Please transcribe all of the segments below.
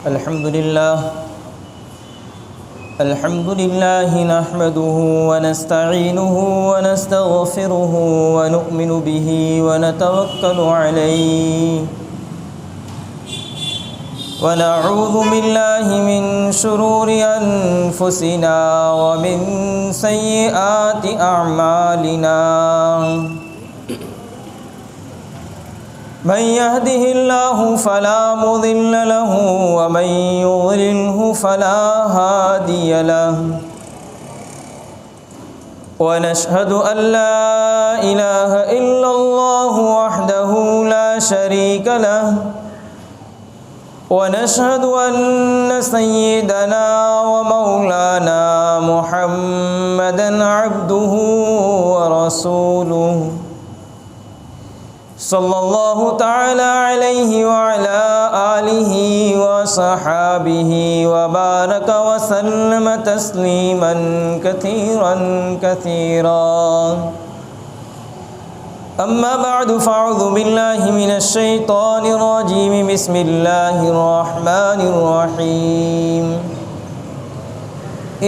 الحمد لله نحمده ونستعينه ونستغفره ونؤمن به ونتوكل عليه ونعوذ بالله من شرور أنفسنا ومن سيئات أعمالنا من يهده الله فلا مضل له ومن يضلله فلا هادي له ونشهد أن لا إله إلا الله وحده لا شريك له ونشهد أن سيدنا ومولانا محمدا عبده ورسوله صلى الله تعالى عليه وعلى آله وصحابه وبارك وسلم تسليما كثيرا كثيرا أما بعد فأعوذ بالله من الشيطان الرجيم بسم الله الرحمن الرحيم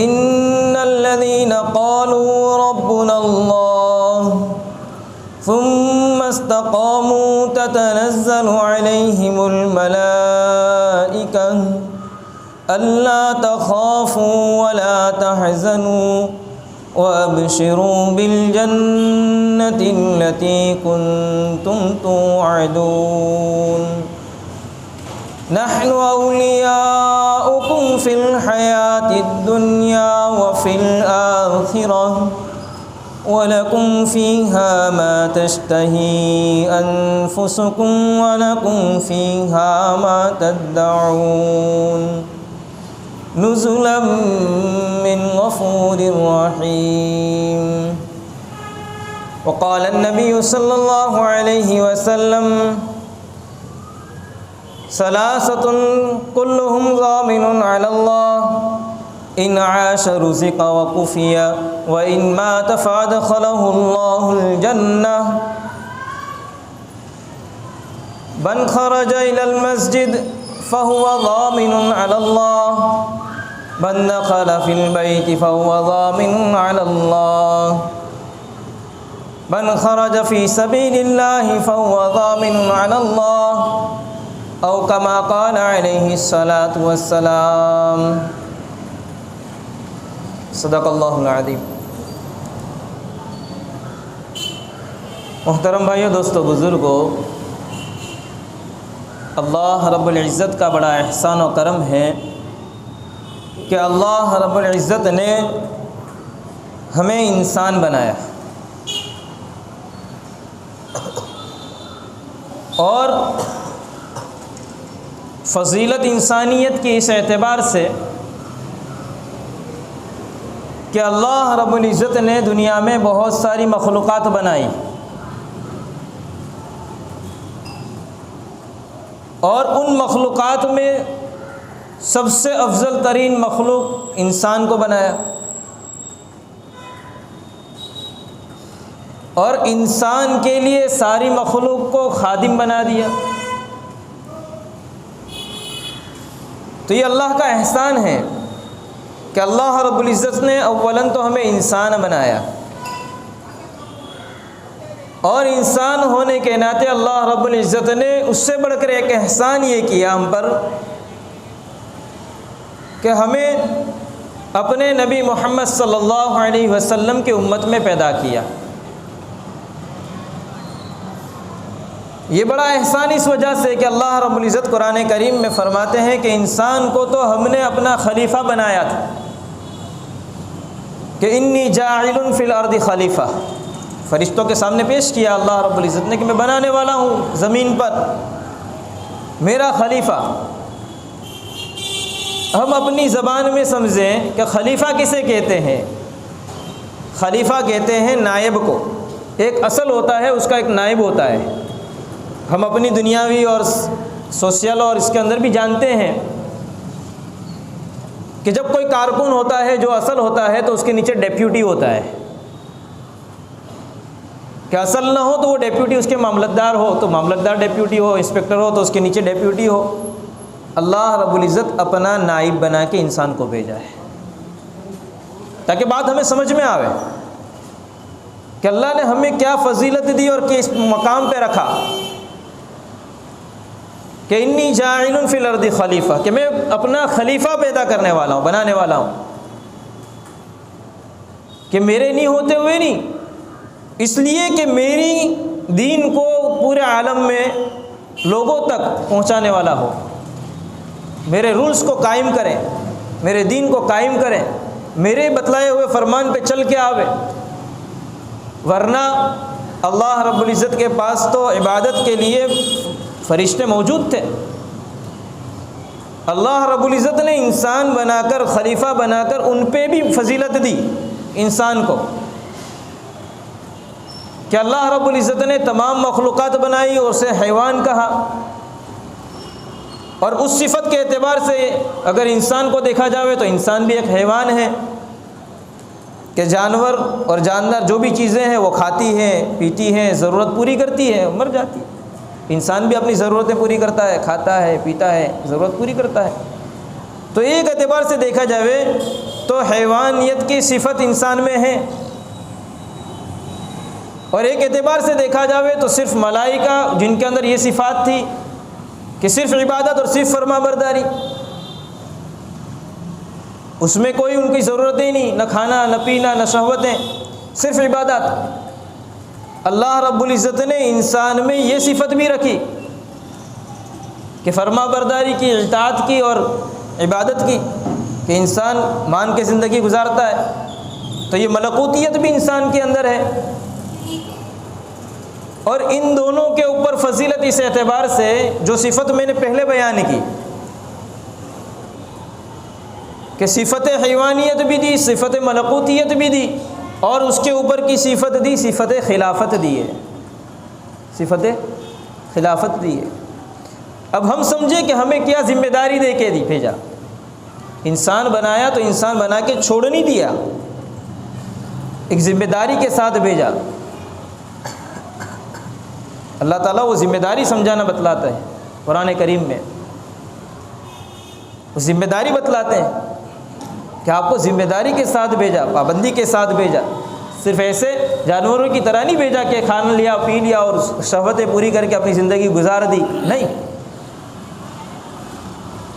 إن الذين قالوا ربنا الله ثم استقاموا تتنزل عليهم الملائكة ألا تخافوا ولا تحزنوا وأبشروا بالجنة التي كنتم توعدون نحن أولياؤكم في الحياة الدنيا وفي الآخرة وَلَكُمْ فِيهَا مَا تَشْتَهِي أَنفُسُكُمْ وَلَكُمْ فِيهَا مَا تَدَّعُونَ نُزُلًا مِّنْ غَفُورٍ رَّحِيمٍ وقال النبي صلى الله عليه وسلم ثلاثة كلهم ضامن على الله إن عاش رزق وكفي وإن مات فأدخله الله الجنة من خرج إلى المسجد فهو ضامن على الله من دخل في البيت فهو ضامن على الله من خرج في سبيل الله فهو ضامن على الله أو كما قال عليه الصلاة والسلام صدق اللہ العظیم۔ محترم بھائیو، دوستو، بزرگو، اللہ رب العزت کا بڑا احسان و کرم ہے کہ اللہ رب العزت نے ہمیں انسان بنایا اور فضیلت انسانیت کی اس اعتبار سے کہ اللہ رب العزت نے دنیا میں بہت ساری مخلوقات بنائی اور ان مخلوقات میں سب سے افضل ترین مخلوق انسان کو بنایا اور انسان کے لیے ساری مخلوق کو خادم بنا دیا۔ تو یہ اللہ کا احسان ہے کہ اللہ رب العزت نے اولاً تو ہمیں انسان بنایا اور انسان ہونے کے ناطے اللہ رب العزت نے اس سے بڑھ کر ایک احسان یہ کیا ہم پر کہ ہمیں اپنے نبی محمد صلی اللہ علیہ وسلم کی امت میں پیدا کیا۔ یہ بڑا احسان اس وجہ سے کہ اللہ رب العزت قرآن کریم میں فرماتے ہیں کہ انسان کو تو ہم نے اپنا خلیفہ بنایا تھا کہ انی جاعل فی الارض خلیفہ، فرشتوں کے سامنے پیش کیا اللہ رب العزت نے کہ میں بنانے والا ہوں زمین پر میرا خلیفہ۔ ہم اپنی زبان میں سمجھیں کہ خلیفہ کسے کہتے ہیں؟ خلیفہ کہتے ہیں نائب کو، ایک اصل ہوتا ہے، اس کا ایک نائب ہوتا ہے۔ ہم اپنی دنیاوی اور سوشل اور اس کے اندر بھی جانتے ہیں کہ جب کوئی کارکن ہوتا ہے جو اصل ہوتا ہے تو اس کے نیچے ڈیپیوٹی ہوتا ہے، کہ اصل نہ ہو تو وہ ڈیپیوٹی اس کے معاملتدار ہو تو معاملتدار ڈیپیوٹی ہو، انسپکٹر ہو تو اس کے نیچے ڈیپیوٹی ہو۔ اللہ رب العزت اپنا نائب بنا کے انسان کو بھیجا ہے، تاکہ بات ہمیں سمجھ میں آوے کہ اللہ نے ہمیں کیا فضیلت دی اور کس مقام پہ رکھا کہ انی جاعل فی الارض خلیفہ، کہ میں اپنا خلیفہ پیدا کرنے والا ہوں، بنانے والا ہوں، کہ میرے نہیں ہوتے ہوئے نہیں، اس لیے کہ میری دین کو پورے عالم میں لوگوں تک پہنچانے والا ہو، میرے رولز کو قائم کریں، میرے دین کو قائم کریں، میرے بتلائے ہوئے فرمان پہ چل کے آوے۔ ورنہ اللہ رب العزت کے پاس تو عبادت کے لیے فرشتے موجود تھے، اللہ رب العزت نے انسان بنا کر، خلیفہ بنا کر ان پہ بھی فضیلت دی انسان کو، کہ اللہ رب العزت نے تمام مخلوقات بنائی اور اسے حیوان کہا، اور اس صفت کے اعتبار سے اگر انسان کو دیکھا جائے تو انسان بھی ایک حیوان ہے، کہ جانور اور جاندار جو بھی چیزیں ہیں وہ کھاتی ہیں، پیتی ہیں، ضرورت پوری کرتی ہے، مر جاتی ہے۔ انسان بھی اپنی ضرورتیں پوری کرتا ہے، کھاتا ہے، پیتا ہے، ضرورت پوری کرتا ہے۔ تو ایک اعتبار سے دیکھا جائے تو حیوانیت کی صفت انسان میں ہے، اور ایک اعتبار سے دیکھا جائے تو صرف ملائکہ جن کے اندر یہ صفات تھی کہ صرف عبادت اور صرف فرما برداری، اس میں کوئی ان کی ضرورتیں نہیں، نہ کھانا نہ پینا نہ شہوتیں، صرف عبادت۔ اللہ رب العزت نے انسان میں یہ صفت بھی رکھی کہ فرما برداری کی، اطاعت کی اور عبادت کی، کہ انسان مان کے زندگی گزارتا ہے، تو یہ ملکوتیت بھی انسان کے اندر ہے۔ اور ان دونوں کے اوپر فضیلت اس اعتبار سے جو صفت میں نے پہلے بیان کی کہ صفت حیوانیت بھی دی، صفت ملکوتیت بھی دی، اور اس کے اوپر کی صفت دی، صفت خلافت دی ہے، صفت خلافت دی ہے۔ اب ہم سمجھے کہ ہمیں کیا ذمہ داری دے کے دی بھیجا، انسان بنایا تو انسان بنا کے چھوڑ نہیں دیا، ایک ذمہ داری کے ساتھ بھیجا۔ اللہ تعالیٰ وہ ذمہ داری سمجھانا بتلاتا ہے قرآن کریم میں، وہ ذمہ داری بتلاتے ہیں کہ آپ کو ذمہ داری کے ساتھ بھیجا، پابندی کے ساتھ بھیجا، صرف ایسے جانوروں کی طرح نہیں بھیجا کہ کھانا لیا پی لیا اور شہوتیں پوری کر کے اپنی زندگی گزار دی، نہیں،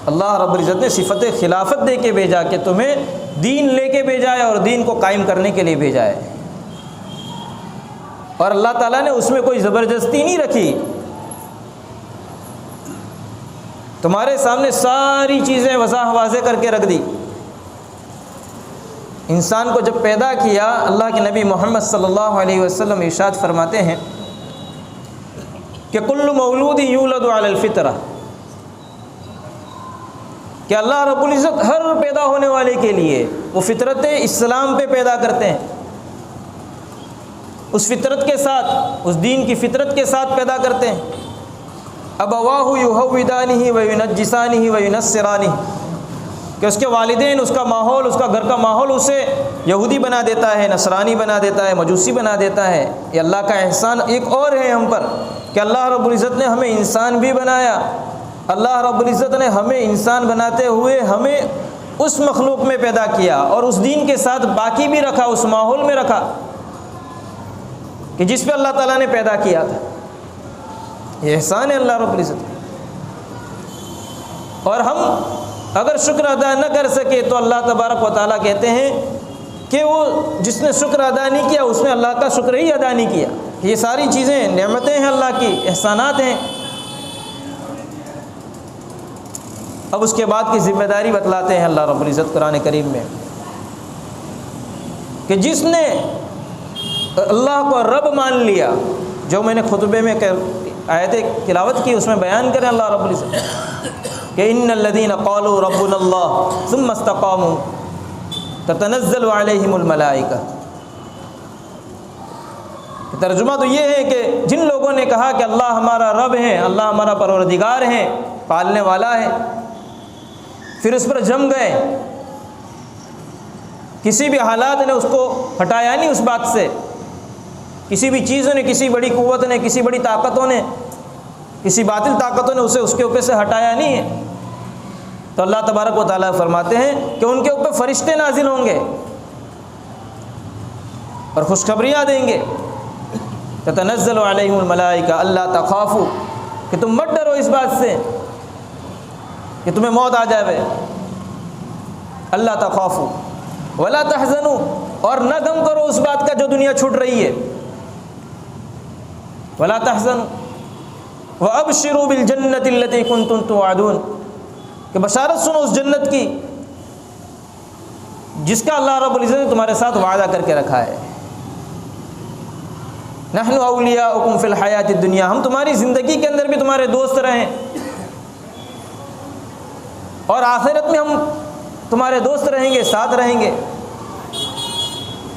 اللہ رب العزت نے صفت خلافت دے کے بھیجا کہ تمہیں دین لے کے بھیجا ہے اور دین کو قائم کرنے کے لیے بھیجا ہے۔ اور اللہ تعالیٰ نے اس میں کوئی زبردستی نہیں رکھی، تمہارے سامنے ساری چیزیں واضح کر کے رکھ دی۔ انسان کو جب پیدا کیا، اللہ کے نبی محمد صلی اللہ علیہ وسلم ارشاد فرماتے ہیں کہ کل مولود یولد علی الفطرہ، کہ اللہ رب العزت ہر پیدا ہونے والے کے لیے وہ فطرت اسلام پہ پیدا کرتے ہیں، اس فطرت کے ساتھ، اس دین کی فطرت کے ساتھ پیدا کرتے ہیں۔ ابواہ یہودانہ وینجسانہ وینصرانہ، کہ اس کے والدین، اس کا ماحول، اس کا گھر کا ماحول اسے یہودی بنا دیتا ہے، نصرانی بنا دیتا ہے، مجوسی بنا دیتا ہے۔ یہ اللہ کا احسان ایک اور ہے ہم پر کہ اللہ رب العزت نے ہمیں انسان بھی بنایا، اللہ رب العزت نے ہمیں انسان بناتے ہوئے ہمیں اس مخلوق میں پیدا کیا اور اس دین کے ساتھ باقی بھی رکھا، اس ماحول میں رکھا کہ جس پہ اللہ تعالیٰ نے پیدا کیا تھا۔ یہ احسان ہے اللہ رب العزت کا۔ اور ہم اگر شکر ادا نہ کر سکے تو اللہ تبارک و تعالیٰ کہتے ہیں کہ وہ جس نے شکر ادا نہیں کیا اس نے اللہ کا شکر ہی ادا نہیں کیا۔ یہ ساری چیزیں نعمتیں ہیں، اللہ کی احسانات ہیں۔ اب اس کے بعد کی ذمہ داری بتلاتے ہیں اللہ رب العزت قرآن کریم میں کہ جس نے اللہ کو رب مان لیا، جو میں نے خطبے میں آیت تلاوت کی اس میں بیان کریں اللہ رب العزت کہ ان الذین قالوا ربنا اللہ ثم استقاموا تتنزل علیہم الملائکہ۔ ترجمہ تو یہ ہے کہ جن لوگوں نے کہا کہ اللہ ہمارا رب ہے، اللہ ہمارا پروردگار ہے، پالنے والا ہے، پھر اس پر جم گئے، کسی بھی حالات نے اس کو ہٹایا نہیں اس بات سے، کسی بھی چیزوں نے، کسی بڑی قوت نے، کسی بڑی طاقتوں نے، کسی باطل طاقتوں نے اسے اس کے اوپر سے ہٹایا نہیں ہے، تو اللہ تبارک و تعالیٰ فرماتے ہیں کہ ان کے اوپر فرشتے نازل ہوں گے اور خوشخبریاں دیں گے، تتنزل علیہم الملائکہ اللہ تخافوا، کہ تم مت ڈرو اس بات سے کہ تمہیں موت آ جائے، اللہ تخافوا ولا تحزنوا، اور نہ غم کرو اس بات کا جو دنیا چھوٹ رہی ہے، ولا تحزنوا وابشروا بالجنۃ التي كنتم توعدون، کہ بشارت سنو اس جنت کی جس کا اللہ رب العزت نے تمہارے ساتھ وعدہ کر کے رکھا ہے۔ نحن اولیاؤکم فی الحیات الدنیا، ہم تمہاری زندگی کے اندر بھی تمہارے دوست رہیں اور آخرت میں ہم تمہارے دوست رہیں گے، ساتھ رہیں گے۔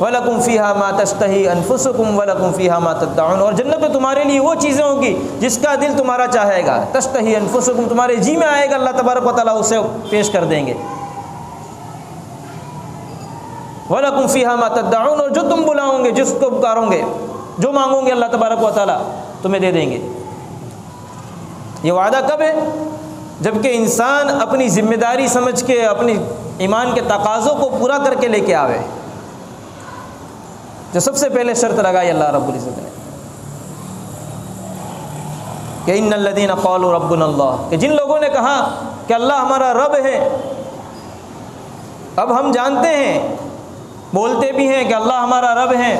وَلَكُمْ فِيهَا مَا تَشْتَهِي أَنفُسُكُمْ وَلَكُمْ فِيهَا مَا تَدَّعُونَ، اور جنت میں تمہارے لیے وہ چیزیں ہوں گی جس کا دل تمہارا چاہے گا، تشتہی انفسکم، تمہارے جی میں آئے گا، اللہ تبارک و تعالیٰ اسے پیش کر دیں گے۔ وَلَكُمْ فِيهَا مَا تَدَّعُونَ، اور جو تم بلاؤ گے، جس کو پکارو گے، جو مانگو گے، اللہ تبارک و تعالیٰ تمہیں دے دیں گے۔ یہ وعدہ کب ہے؟ جبکہ انسان اپنی ذمہ داری سمجھ کے اپنی ایمان کے تقاضوں کو پورا کر کے لے کے آوے، جو سب سے پہلے شرط لگائی اللہ رب العزت نے کہ ان الذین قالوا ربنا اللہ، کہ جن لوگوں نے کہا کہ اللہ ہمارا رب ہے، اب ہم جانتے ہیں، بولتے بھی ہیں کہ اللہ ہمارا رب ہے،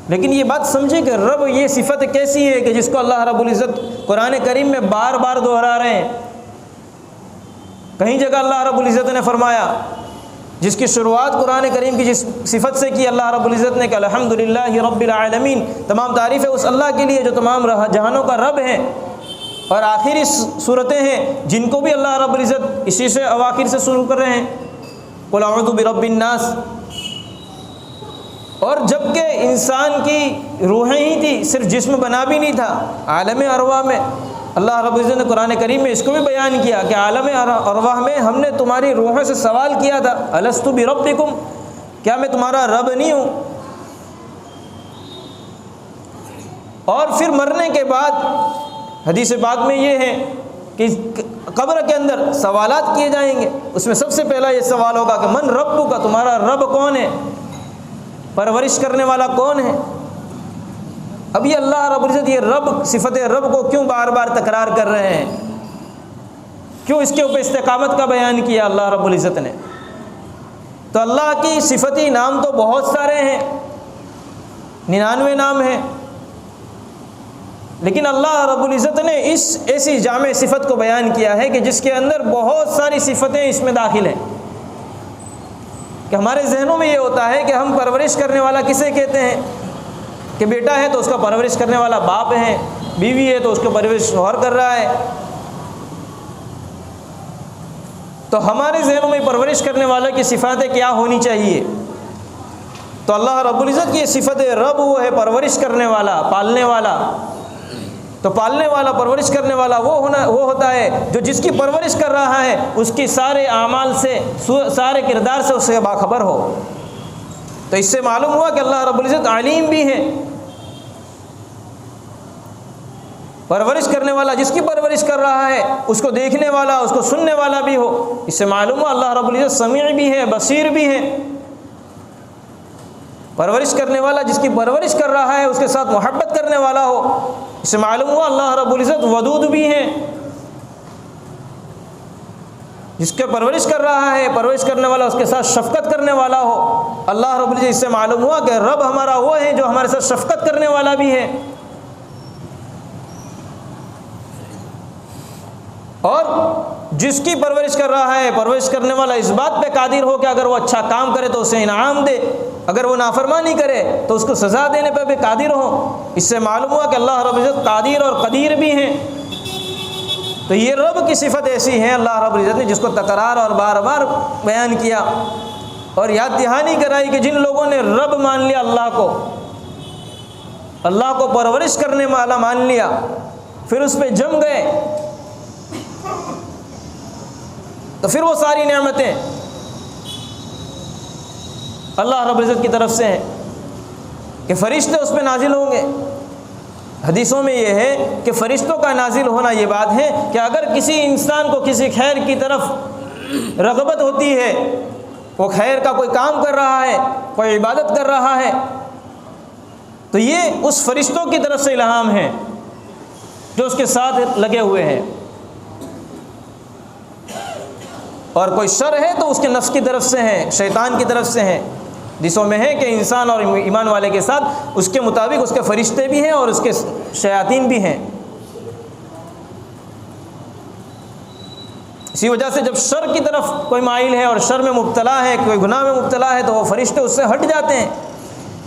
لیکن یہ بات سمجھے کہ رب یہ صفت کیسی ہے کہ جس کو اللہ رب العزت قرآن کریم میں بار بار دہرا رہے ہیں۔ کہیں جگہ اللہ رب العزت نے فرمایا، جس کی شروعات قرآن کریم کی جس صفت سے کی اللہ رب العزت نے کہ الحمدللہ رب العالمین، تمام تعریف ہے اس اللہ کے لیے جو تمام جہانوں کا رب ہے، اور آخری صورتیں ہیں جن کو بھی اللہ رب العزت اسی سے اواخر سے شروع کر رہے ہیں، قل اعوذ برب الناس۔ اور جب کہ انسان کی روحیں ہی تھی، صرف جسم بنا بھی نہیں تھا، عالم ارواح میں اللہ رب العزت نے قرآن کریم میں اس کو بھی بیان کیا کہ عالم ارواح میں ہم نے تمہاری روحوں سے سوال کیا تھا، الست بربکم، کیا میں تمہارا رب نہیں ہوں؟ اور پھر مرنے کے بعد حدیث پاک میں یہ ہے کہ قبر کے اندر سوالات کیے جائیں گے، اس میں سب سے پہلا یہ سوال ہوگا کہ من ربک، تمہارا رب کون ہے، پرورش کرنے والا کون ہے؟ اب یہ اللہ رب العزت یہ رب، صفت رب کو کیوں بار بار تکرار کر رہے ہیں؟ کیوں اس کے اوپر استقامت کا بیان کیا اللہ رب العزت نے؟ تو اللہ کی صفتی نام تو بہت سارے ہیں، 99 نام ہیں، لیکن اللہ رب العزت نے اس ایسی جامع صفت کو بیان کیا ہے کہ جس کے اندر بہت ساری صفتیں اس میں داخل ہیں، کہ ہمارے ذہنوں میں یہ ہوتا ہے کہ ہم پرورش کرنے والا کسے کہتے ہیں، کہ بیٹا ہے تو اس کا پرورش کرنے والا باپ ہے، بیوی ہے تو اس کا پرورش شوہر کر رہا ہے۔ تو ہمارے ذہنوں میں پرورش کرنے والا کی صفاتیں کیا ہونی چاہیے؟ تو اللہ رب العزت کی صفت رب وہ ہے پرورش کرنے والا، پالنے والا۔ تو پالنے والا، پرورش کرنے والا وہ ہوتا ہے جو جس کی پرورش کر رہا ہے اس کی سارے اعمال سے، سارے کردار سے اس سے باخبر ہو۔ تو اس سے معلوم ہوا کہ اللہ رب العزت علیم بھی ہے، پرورش کرنے والا، جس کی پرورش کر رہا ہے اس کو دیکھنے والا، اس کو سننے والا بھی ہو۔ اس سے معلوم ہوا اللہ رب العزت سمیع بھی ہے، بصیر بھی ہے۔ پرورش کرنے والا جس کی پرورش کر رہا ہے اس کے ساتھ محبت کرنے والا ہو۔ اس سے معلوم ہوا اللہ رب العزت ودود بھی ہے، جس کے پرورش کر رہا ہے، پرورش کرنے والا اس کے ساتھ شفقت کرنے والا ہو۔ اللہ رب العزت، اس سے معلوم ہوا کہ رب ہمارا وہ ہے جو ہمارے ساتھ شفقت کرنے والا بھی ہے، اور جس کی پرورش کر رہا ہے، پرورش کرنے والا اس بات پہ قادر ہو کہ اگر وہ اچھا کام کرے تو اسے انعام دے، اگر وہ نافرمانی کرے تو اس کو سزا دینے پہ بھی قادر ہو۔ اس سے معلوم ہوا کہ اللہ رب العزت قادر اور قدیر بھی ہیں۔ تو یہ رب کی صفت ایسی ہے اللہ رب العزت نے جس کو تکرار اور بار بار بیان کیا اور یاد دہانی کرائی کہ جن لوگوں نے رب مان لیا اللہ کو پرورش کرنے والا مان لیا، پھر اس پہ جم گئے، تو پھر وہ ساری نعمتیں اللہ رب العزت کی طرف سے ہیں کہ فرشتے اس پہ نازل ہوں گے، حدیثوں میں یہ ہے کہ فرشتوں کا نازل ہونا یہ بات ہے کہ اگر کسی انسان کو کسی خیر کی طرف رغبت ہوتی ہے، وہ خیر کا کوئی کام کر رہا ہے، کوئی عبادت کر رہا ہے، تو یہ اس فرشتوں کی طرف سے الہام ہے جو اس کے ساتھ لگے ہوئے ہیں، اور کوئی شر ہے تو اس کے نفس کی طرف سے ہے، شیطان کی طرف سے ہے۔ حدیثوں میں ہے کہ انسان اور ایمان والے کے ساتھ اس کے مطابق اس کے فرشتے بھی ہیں اور اس کے شیاطین بھی ہیں۔ اسی وجہ سے جب شر کی طرف کوئی مائل ہے اور شر میں مبتلا ہے، کوئی گناہ میں مبتلا ہے، تو وہ فرشتے اس سے ہٹ جاتے ہیں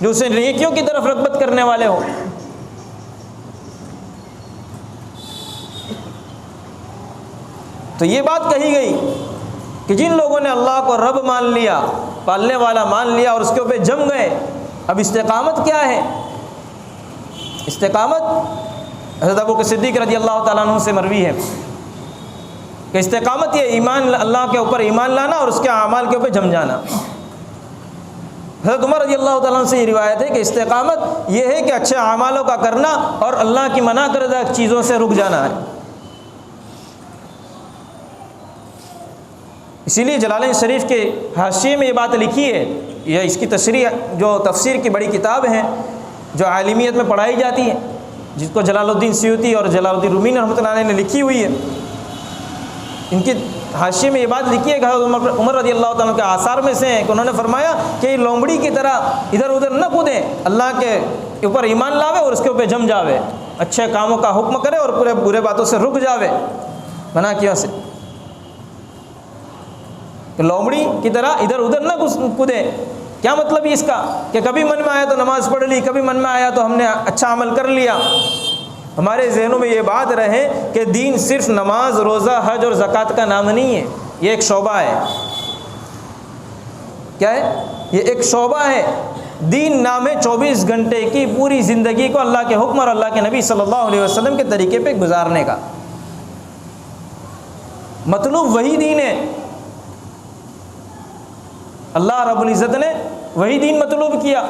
جو اسے نیکیوں کی طرف رغبت کرنے والے ہوں۔ تو یہ بات کہی گئی کہ جن لوگوں نے اللہ کو رب مان لیا، پالنے والا مان لیا اور اس کے اوپر جم گئے، اب استقامت کیا ہے؟ استقامت حضرت ابو بکر صدیق رضی اللہ تعالیٰ عنہ سے مروی ہے کہ استقامت یہ ایمان، اللہ کے اوپر ایمان لانا اور اس کے اعمال کے اوپر جم جانا۔ حضرت عمر رضی اللہ تعالیٰ عنہ سے یہ روایت ہے کہ استقامت یہ ہے کہ اچھے اعمالوں کا کرنا اور اللہ کی منع کردہ چیزوں سے رک جانا ہے۔ اسی لیے جلالین شریف کے حاشیے میں یہ بات لکھی ہے، یہ اس کی تشریح جو تفسیر کی بڑی کتاب ہے جو عالمیت میں پڑھائی جاتی ہے، جس کو جلال الدین سیوطی اور جلال الدین رومی رحمۃ اللہ علیہ نے لکھی ہوئی ہے، ان کی حاشیے میں یہ بات لکھی ہے کہ حضرت عمر رضی اللہ تعالیٰ کے آثار میں سے ہیں کہ انہوں نے فرمایا کہ یہ لومڑی کی طرح ادھر ادھر نہ کودیں، اللہ کے اوپر ایمان لاوے اور اس کے اوپر جم جاوے، اچھے کاموں کا حکم کرے اور پورے برے باتوں سے رک جاوے، منع کیا سے کہ لومڑی کی طرح ادھر ادھر نہ کودے۔ کیا مطلب اس کا کہ کبھی من میں آیا تو نماز پڑھ لی، کبھی من میں آیا تو ہم نے اچھا عمل کر لیا۔ ہمارے ذہنوں میں یہ بات رہے کہ دین صرف نماز، روزہ، حج اور زکوٰۃ کا نام نہیں ہے، یہ ایک شعبہ ہے۔ کیا ہے؟ یہ ایک شعبہ ہے۔ دین نام ہے 24 گھنٹے کی پوری زندگی کو اللہ کے حکم اور اللہ کے نبی صلی اللہ علیہ وسلم کے طریقے پہ گزارنے کا مطلوب وہی دین ہے۔ اللہ رب العزت نے وہی دین مطلوب کیا۔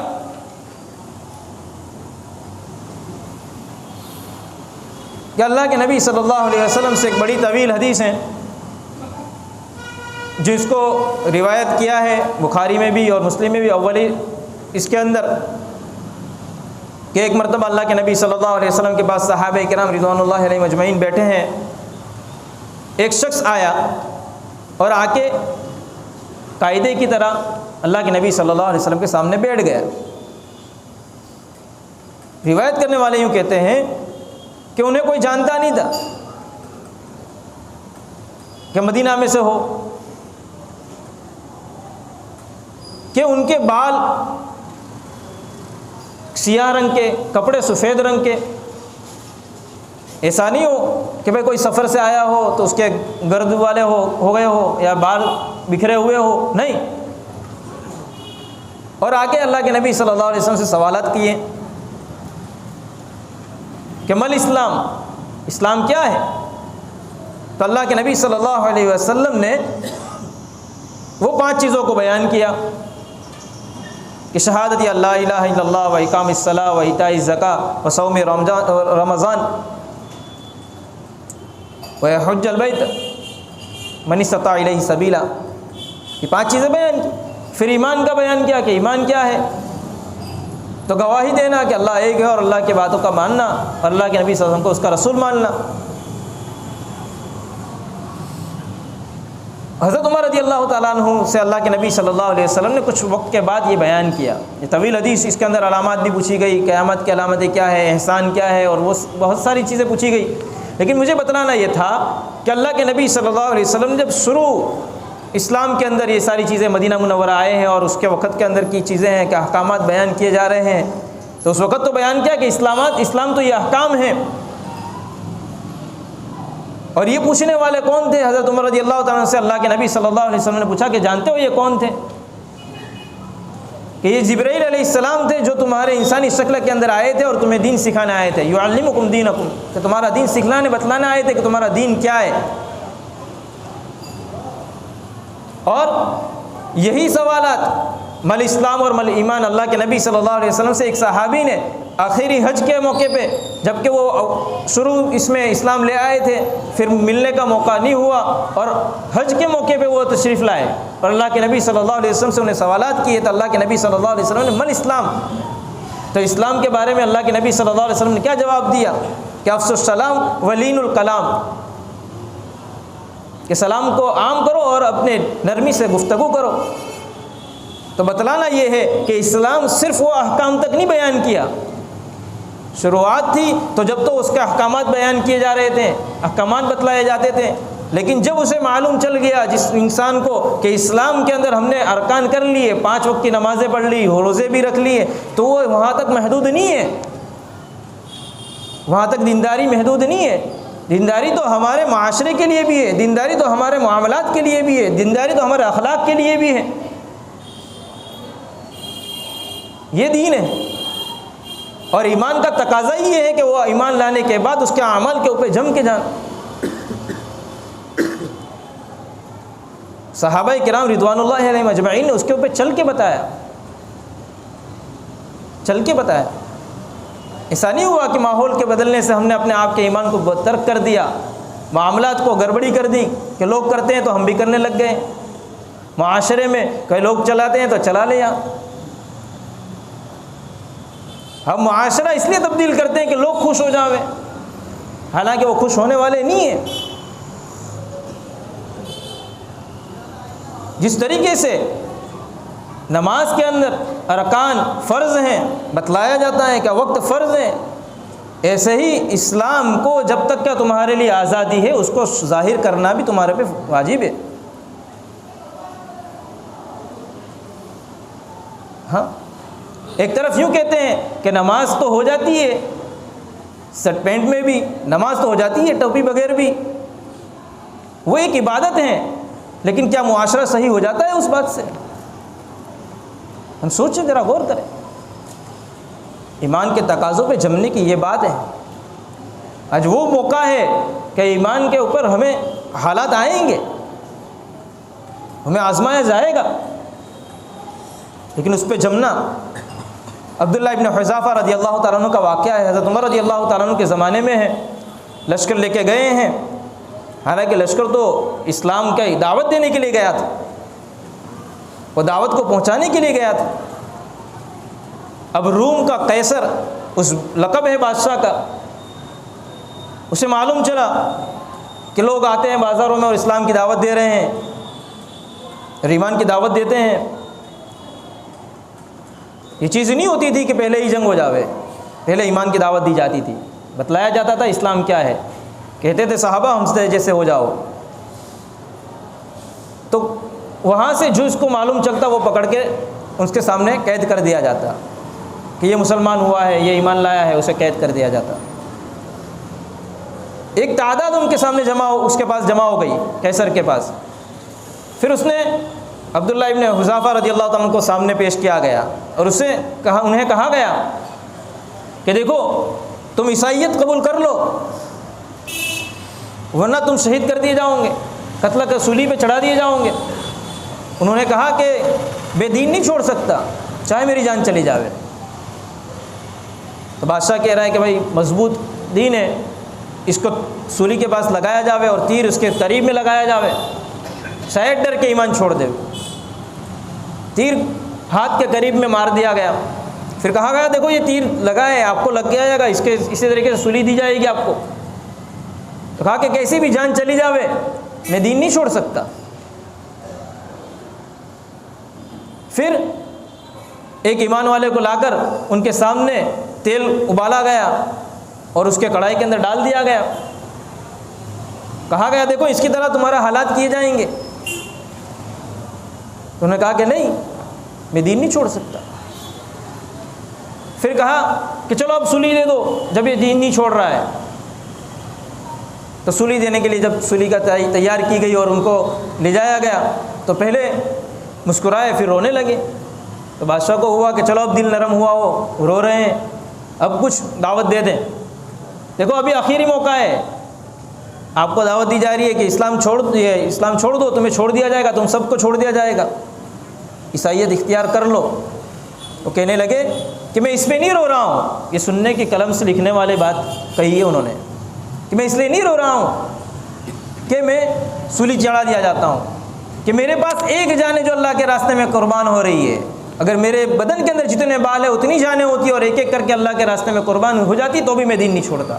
کہ اللہ کے نبی صلی اللہ علیہ وسلم سے ایک بڑی طویل حدیث ہے جس کو روایت کیا ہے بخاری میں بھی اور مسلم میں بھی، اولی اس کے اندر کہ ایک مرتبہ اللہ کے نبی صلی اللہ علیہ وسلم کے پاس صحابہ کرام رضوان اللہ علیہم اجمعین بیٹھے ہیں، ایک شخص آیا اور آ کے قاعدے کی طرح اللہ کے نبی صلی اللہ علیہ وسلم کے سامنے بیٹھ گیا۔ روایت کرنے والے یوں کہتے ہیں کہ انہیں کوئی جانتا نہیں تھا کہ مدینہ میں سے ہو، کہ ان کے بال سیاہ رنگ کے، کپڑے سفید رنگ کے، ایسا نہیں ہو کہ بھائی کوئی سفر سے آیا ہو تو اس کے گرد والے ہو گئے ہو یا بال بکھرے ہوئے ہو، نہیں۔ اور آگے اللہ کے نبی صلی اللہ علیہ وسلم سے سوالات کیے کہ مل اسلام، اسلام کیا ہے؟ تو اللہ کے نبی صلی اللہ علیہ وسلم نے وہ 5 چیزوں کو بیان کیا کہ شہادت اللہ الہ الا اللہ و اقام الصلاۃ و ایتاء الزکاۃ و صوم رمضان و حج البیت من استطاع الیہ سبیلا، یہ 5 چیزیں بیان کی۔ پھر ایمان کا بیان کیا کہ ایمان کیا ہے، تو گواہی دینا کہ اللہ ایک ہے اور اللہ کی باتوں کا ماننا اور اللہ کے نبی صلی اللہ علیہ وسلم کو اس کا رسول ماننا۔ حضرت عمر رضی اللہ تعالیٰ عنہ سے اللہ کے نبی صلی اللہ علیہ وسلم نے کچھ وقت کے بعد یہ بیان کیا، یہ طویل حدیث، اس کے اندر علامات بھی پوچھی گئی، قیامت کی علامتیں کیا ہے، احسان کیا ہے، اور وہ بہت ساری چیزیں پوچھی گئی۔ لیکن مجھے بتلانا یہ تھا کہ اللہ کے نبی صلی اللہ علیہ وسلم نے جب شروع اسلام کے اندر یہ ساری چیزیں مدینہ منورہ آئے ہیں اور اس کے وقت کے اندر کی چیزیں ہیں کہ احکامات بیان کیے جا رہے ہیں، تو اس وقت تو بیان کیا کہ اسلام تو یہ احکام ہیں۔ اور یہ پوچھنے والے کون تھے؟ حضرت عمر رضی اللہ تعالیٰ سے اللہ کے نبی صلی اللہ علیہ وسلم نے پوچھا کہ جانتے ہو یہ کون تھے؟ کہ یہ جبرائیل علیہ السلام تھے جو تمہارے انسانی شکل کے اندر آئے تھے اور تمہیں دین سکھانے آئے تھے، یعلمکم دینکم، کہ تمہارا دین سکھلانے بتلانے آئے تھے کہ تمہارا دین کیا ہے۔ اور یہی سوالات مل اسلام اور مل ایمان، اللہ کے نبی صلی اللہ علیہ وسلم سے ایک صحابی نے آخری حج کے موقع پہ، جب کہ وہ شروع اس میں اسلام لے آئے تھے، پھر ملنے کا موقع نہیں ہوا، اور حج کے موقع پہ وہ تشریف لائے اور اللہ کے نبی صلی اللہ علیہ وسلم سے انہیں سوالات کیے، تو اللہ کے نبی صلی اللہ علیہ وسلم نے مل اسلام، تو اسلام کے بارے میں اللہ کے نبی صلی اللہ علیہ وسلم نے کیا جواب دیا کہ افشوا السلام ولین الکلام، کہ سلام کو عام کرو اور اپنے نرمی سے گفتگو کرو۔ تو بتلانا یہ ہے کہ اسلام صرف وہ احکام تک نہیں بیان کیا، شروعات تھی تو جب تو اس کے احکامات بیان کیے جا رہے تھے، احکامات بتلائے جاتے تھے، لیکن جب اسے معلوم چل گیا جس انسان کو کہ اسلام کے اندر ہم نے ارکان کر لیے، 5 وقت کی نمازیں پڑھ لی، روزے بھی رکھ لیے، تو وہ وہاں تک محدود نہیں ہے، وہاں تک دینداری محدود نہیں ہے۔ دینداری تو ہمارے معاشرے کے لیے بھی ہے، دینداری تو ہمارے معاملات کے لیے بھی ہے، دینداری تو ہمارے اخلاق کے لیے بھی ہے، یہ دین ہے۔ اور ایمان کا تقاضا ہی یہ ہے کہ وہ ایمان لانے کے بعد اس کے اعمال کے اوپر جم کے جان۔ صحابہ کرام رضوان اللہ علیہم اجمعین نے اس کے اوپر چل کے بتایا، چل کے بتایا۔ ایسا نہیں ہوا کہ ماحول کے بدلنے سے ہم نے اپنے آپ کے ایمان کو ترک کر دیا، معاملات کو گڑبڑی کر دی کہ لوگ کرتے ہیں تو ہم بھی کرنے لگ گئے، معاشرے میں کئی لوگ چلاتے ہیں تو چلا لیا۔ ہم معاشرہ اس لیے تبدیل کرتے ہیں کہ لوگ خوش ہو جاویں، حالانکہ وہ خوش ہونے والے نہیں ہیں۔ جس طریقے سے نماز کے اندر ارکان فرض ہیں، بتلایا جاتا ہے کہ وقت فرض ہے، ایسے ہی اسلام کو جب تک کہ تمہارے لیے آزادی ہے اس کو ظاہر کرنا بھی تمہارے پہ واجب ہے۔ ہاں، ایک طرف یوں کہتے ہیں کہ نماز تو ہو جاتی ہے سٹ پینٹ میں بھی، نماز تو ہو جاتی ہے ٹوپی بغیر بھی، وہ ایک عبادت ہے، لیکن کیا معاشرہ صحیح ہو جاتا ہے اس بات سے؟ ہم سوچیں، ذرا غور کریں۔ ایمان کے تقاضوں پہ جمنے کی یہ بات ہے۔ آج وہ موقع ہے کہ ایمان کے اوپر ہمیں حالات آئیں گے، ہمیں آزمایا جائے گا، لیکن اس پہ جمنا۔ عبداللہ ابن حذافہ رضی اللہ تعالیٰ عنہ کا واقعہ ہے، حضرت عمر رضی اللہ تعالیٰ عنہ کے زمانے میں ہے، لشکر لے کے گئے ہیں، حالانکہ لشکر تو اسلام کی دعوت دینے کے لیے گیا تھا، وہ دعوت کو پہنچانے کے لیے گیا تھا۔ اب روم کا قیصر، اس لقب ہے بادشاہ کا، اسے معلوم چلا کہ لوگ آتے ہیں بازاروں میں اور اسلام کی دعوت دے رہے ہیں اور ایمان کی دعوت دیتے ہیں۔ یہ چیز نہیں ہوتی تھی کہ پہلے ہی جنگ ہو جاوے، پہلے ایمان کی دعوت دی جاتی تھی، بتلایا جاتا تھا اسلام کیا ہے، کہتے تھے صحابہ ہم سے جیسے ہو جاؤ، تو وہاں سے جو اس کو معلوم چلتا وہ پکڑ کے اس کے سامنے قید کر دیا جاتا کہ یہ مسلمان ہوا ہے، یہ ایمان لایا ہے، اسے قید کر دیا جاتا۔ ایک تعداد ان کے سامنے اس کے پاس جمع ہو گئی قیصر کے پاس، پھر اس نے عبداللہ ابن حذافہ رضی اللہ تعالیٰ عنہ کو سامنے پیش کیا گیا اور انہیں کہا گیا کہ دیکھو تم عیسائیت قبول کر لو ورنہ تم شہید کر دیے جاؤ گے، قتل کر سولی پہ چڑھا دیے جاؤ گے۔ انہوں نے کہا کہ بے دین نہیں چھوڑ سکتا چاہے میری جان چلی جاوے۔ تو بادشاہ کہہ رہا ہے کہ بھائی مضبوط دین ہے، اس کو سولی کے پاس لگایا جاوے اور تیر اس کے قریب میں لگایا جاوے، شاید ڈر کے ایمان چھوڑ دے۔ تیر ہاتھ کے قریب میں مار دیا گیا، پھر کہا گیا دیکھو یہ تیر لگا ہے، آپ کو لگ گیا جائے گا، اسی طریقے سے سولی دی جائے گی آپ کو۔ تو کہا کہ کیسی بھی جان چلی جاوے میں دین نہیں چھوڑ سکتا۔ پھر ایک ایمان والے کو لا کر ان کے سامنے تیل ابالا گیا اور اس کے کڑھائی کے اندر ڈال دیا گیا، کہا گیا دیکھو اس کی طرح تمہارا حالات کیے جائیں گے۔ تو انہوں نے کہا کہ نہیں میں دین نہیں چھوڑ سکتا۔ پھر کہا کہ چلو اب سولی دے دو جب یہ دین نہیں چھوڑ رہا ہے۔ تو سولی دینے کے لیے جب سولی کا تیار کی گئی اور ان کو لے جایا گیا تو پہلے مسکرائے پھر رونے لگے۔ تو بادشاہ کو ہوا کہ چلو اب دل نرم ہوا، وہ رو رہے ہیں، اب کچھ دعوت دے دیں، دیکھو ابھی آخری موقع ہے، آپ کو دعوت دی جا رہی ہے کہ اسلام چھوڑ دو، تمہیں چھوڑ دیا جائے گا، تم سب کو چھوڑ دیا جائے گا، عیسائیت اختیار کر لو۔ وہ کہنے لگے کہ میں اس پہ نہیں رو رہا ہوں، یہ سننے کی قلم سے لکھنے والے بات کہی ہے انہوں نے، کہ میں اس لیے نہیں رو رہا ہوں کہ میں سولی چڑھا دیا جاتا ہوں، کہ میرے پاس ایک جان ہے جو اللہ کے راستے میں قربان ہو رہی ہے، اگر میرے بدن کے اندر جتنے بال ہیں اتنی جانیں ہوتی اور ایک ایک کر کے اللہ کے راستے میں قربان ہو جاتی تو بھی میں دین نہیں چھوڑتا۔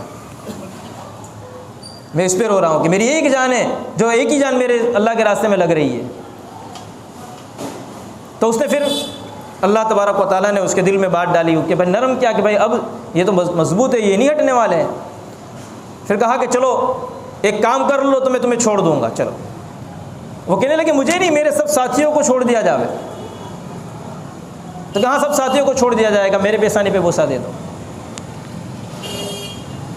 میں اس پہ رو رہا ہوں کہ میری ایک جان ہے، جو ایک ہی جان میرے اللہ کے راستے میں لگ رہی ہے۔ تو اس نے پھر اللہ تبارک و تعالیٰ نے اس کے دل میں بات ڈالی کہ بھائی نرم کیا، کہ بھائی اب یہ تو مضبوط ہے، یہ نہیں ہٹنے والے ہیں۔ پھر کہا کہ چلو ایک کام کر لو تو میں تمہیں چھوڑ دوں گا، چلو۔ وہ کہنے لگے مجھے نہیں، میرے سب ساتھیوں کو چھوڑ دیا جاوے۔ تو کہاں سب ساتھیوں کو چھوڑ دیا جائے گا، میرے پیشانی پہ بوسہ دے دو۔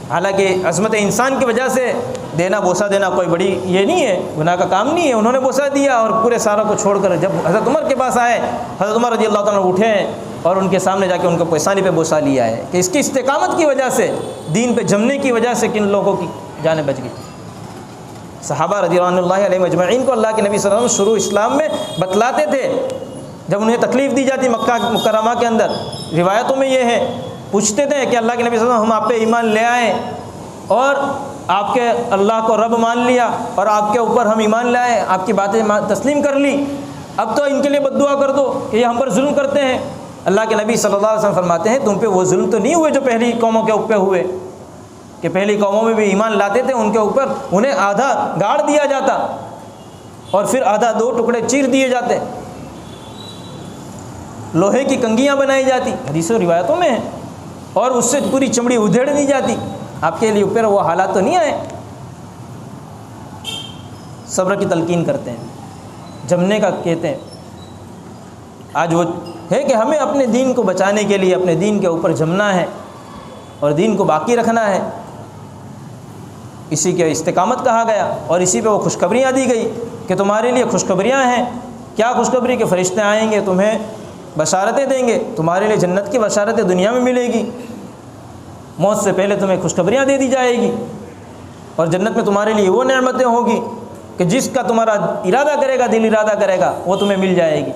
حالانکہ عظمت انسان کی وجہ سے دینا، بوسہ دینا کوئی بڑی یہ نہیں ہے، گناہ کا کام نہیں ہے۔ انہوں نے بوسہ دیا اور پورے ساروں کو چھوڑ کر جب حضرت عمر کے پاس آئے، حضرت عمر رضی اللہ تعالیٰ اٹھے اور ان کے سامنے جا کے ان کو پیشانی پہ بوسہ لیا ہے کہ اس کی استقامت کی وجہ سے، دین پہ جمنے کی وجہ سے کن لوگوں کی جانیں بچ گئی۔ صحابہ رضی اللہ علیہم اجمعین کو اللہ کے نبی صلی اللہ علیہ وسلم شروع اسلام میں بتلاتے تھے، جب انہیں تکلیف دی جاتی مکہ مکرمہ کے اندر، روایتوں میں یہ ہے، پوچھتے تھے کہ اللہ کے نبی صلی اللہ علیہ وسلم ہم آپ پہ ایمان لے آئے اور آپ کے اللہ کو رب مان لیا اور آپ کے اوپر ہم ایمان لے آئے، آپ کی باتیں تسلیم کر لی، اب تو ان کے لیے بد دعا کر دو کہ یہ ہم پر ظلم کرتے ہیں۔ اللہ کے نبی صلی اللہ علیہ وسلم فرماتے ہیں تم پہ وہ ظلم تو نہیں ہوئے جو پہلی قوموں کے اوپر ہوئے، کہ پہلی قوموں میں بھی ایمان لاتے تھے، ان کے اوپر انہیں آدھا گاڑ دیا جاتا اور پھر آدھا دو ٹکڑے چیر دیے جاتے، لوہے کی کنگیاں بنائی جاتی، حدیث و روایتوں میں ہیں، اور اس سے پوری چمڑی ادھیڑ دی جاتی۔ آپ کے لیے اوپر وہ حالات تو نہیں آئے۔ صبر کی تلقین کرتے ہیں، جمنے کا کہتے ہیں۔ آج وہ ہے کہ ہمیں اپنے دین کو بچانے کے لیے اپنے دین کے اوپر جمنا ہے اور دین کو باقی رکھنا ہے، اسی کے استقامت کہا گیا اور اسی پہ وہ خوشخبریاں دی گئی کہ تمہارے لیے خوشخبریاں ہیں۔ کیا خوشخبری؟ کہ فرشتے آئیں گے، تمہیں بشارتیں دیں گے، تمہارے لیے جنت کی بشارتیں دنیا میں ملے گی، موت سے پہلے تمہیں خوشخبریاں دے دی جائے گی، اور جنت میں تمہارے لیے وہ نعمتیں ہوں گی کہ جس کا تمہارا ارادہ کرے گا، دل ارادہ کرے گا، وہ تمہیں مل جائے گی۔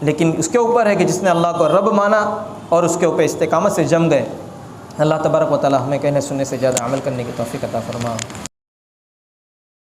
لیکن اس کے اوپر ہے کہ جس نے اللہ کو رب مانا اور اس کے اوپر استقامت سے جم گئے۔ اللہ تبارک و تعالی ہمیں کہنے سننے سے زیادہ عمل کرنے کی توفیق عطا فرما۔